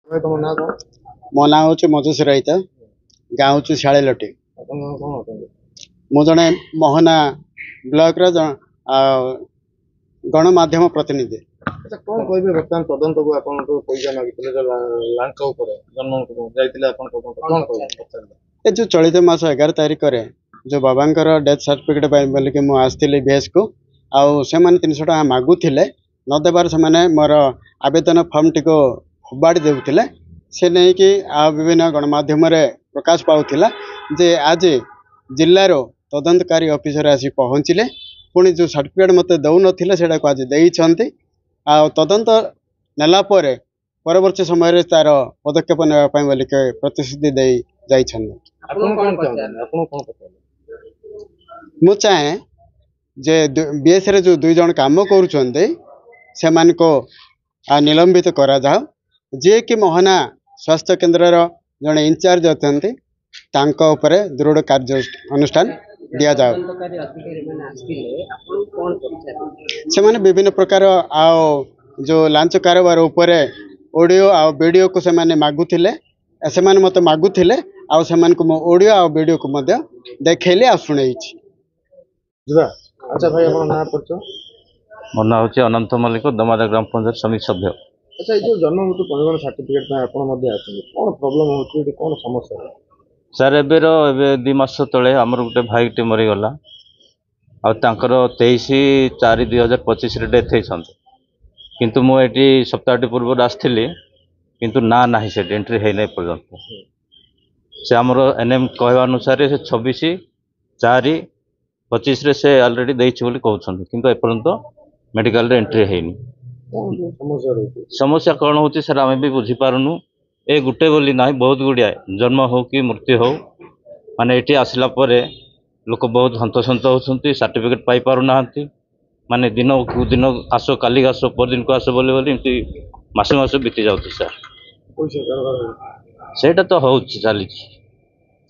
ଭାଇ ତମ ନାଁ କଣ? मो ना हूँ मधुसूर राईत गाँ हूँ शाड़ेलटी ଆପଣ କଣ ଅଛନ୍ତି? मु जड़े मोहना ब्लॉक गणमाध्यम प्रतिनिधि। ଆଚ୍ଛା କଣ କହିବେ ବର୍ତ୍ତମାନ ତଦନ୍ତକୁ ଆପଣଙ୍କୁ ପଇସା ମାଗିଥିଲେ ଯେ ଲାଞ୍ଚ ଉପରେ ଜନ୍ମ ଯାଇଥିଲେ ଆପଣ ତଦନ୍ତ କଣ କହିବେ ପଚାରିଲେ? ये जो चलित मास 11 तारिख रे जो बाबांकर डेथ सर्टिफिकेट बोलिक मुझे आसती भेस को आउ से 300 टका मागुले नदेबार से मोर आवेदन फर्म टी फोबाड़ी देते से नहीं कि विभिन्न गणमाध्यम प्रकाश पाला जे आज जिलार तदंतकारी ऑफिसर आसी पहुँचले पुणी जो सर्टिफिकेट मत दौ ना आज देते तदंत नेला परवर्ती समय तार पदक्षेप नापी बोलिक प्रतिश्रुति दे मु चाहे जे बीएस रे जो दुई जन काम कर निलंबित करा जाओ जे कि मोहना स्वास्थ्य केन्द्र जड़े इंचार्ज अच्छा दृढ़ कार्य अनुष्ठान दि जाओ। से माने विभिन्न प्रकार जो लांच कारोबार उपरे ऑडियो आ वीडियो को से माने मागुथिले से माने मते मागुथिले आ से माने को ऑडियो आ वीडियो को मध्य देखैले आ सुनैछि जुवा। अच्छा भाई अपन नाम पड़छ? मो ना हूँ अनंत मल्लिक दमादा ग्राम पंचायत समिति सभ्य। अच्छा ये जो जन्म मृत्यु पंजीकरण सर्टिफिकेट में आपण मध्ये आछन कोन प्रॉब्लम होछि एटी कोन समस्या है? सर एबे 2 मास तले हमर गुटे भाई टे मरी गला आ तांकर 23/4/2025 रे डेथ हेछन किंतु मो एटी सप्ताहटी पूर्व आसथिली किंतु ना नाही से एंट्री है नहीं पर्यंत से हमर एनएम कहवा अनुसार से 26/4/25 रे से ऑलरेडी देछि बोली कहउछन किंतु एपर्यंत मेडिकल रे एंट्री हैनी। समस्या कौन होती सर आम भी बुझी पारुनु ए गुटे बोली ना बहुत गुड़िया जन्म हो कि मृत्यु हो माने ये आसला लोक बहुत हंतसंत होती सर्टिफिकेट पाई पारु ना माने दिन को दिन आस काली आस पर दिन को आस बोली मास मास बीती जाऊँ सर सेटा तो हो चली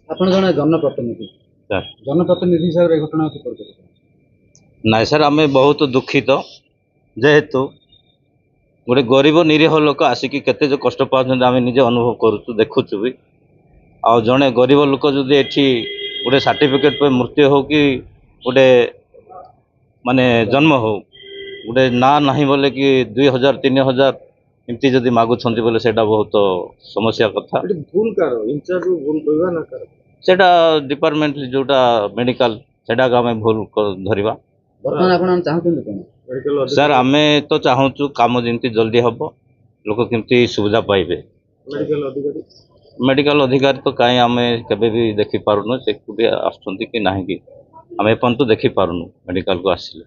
जन जनप्रतिनिधि हिसाब से घटना ना सर आम बहुत दुखित जेहेतु गोटे गरीब निरीह लोक आसिक केते जो कष्ट पाउछन आम निजे अनुभव करूँ देखुचु भी आ जड़े गरीब लोक जदि एठी गोटे सर्टिफिकेट पे मृत्यु हो कि गोटे माने जन्म हो गोटे ना नहीं बोले कि 2000-3000 एमती जदि मागुछंती बोले सेटा बहुत समस्या कथा भूल कार इंचार्ज भूल कहबा ना कार सेटा डिपार्टमेंट जोटा मेडिकल सेटा का हमें भूल धरिबा वर्तमान आपण चाहते कोन सर आमे तो चाहूँ काम जमी जल्दी हम लोक केमती सुविधा पाइबे मेडिकल अधिकारी तो कहीं आम केबे भी देखी पारुनु से आसुँच कि ना कि आम एपर्यंत देखी पारुनु मेडिकल को आसिले।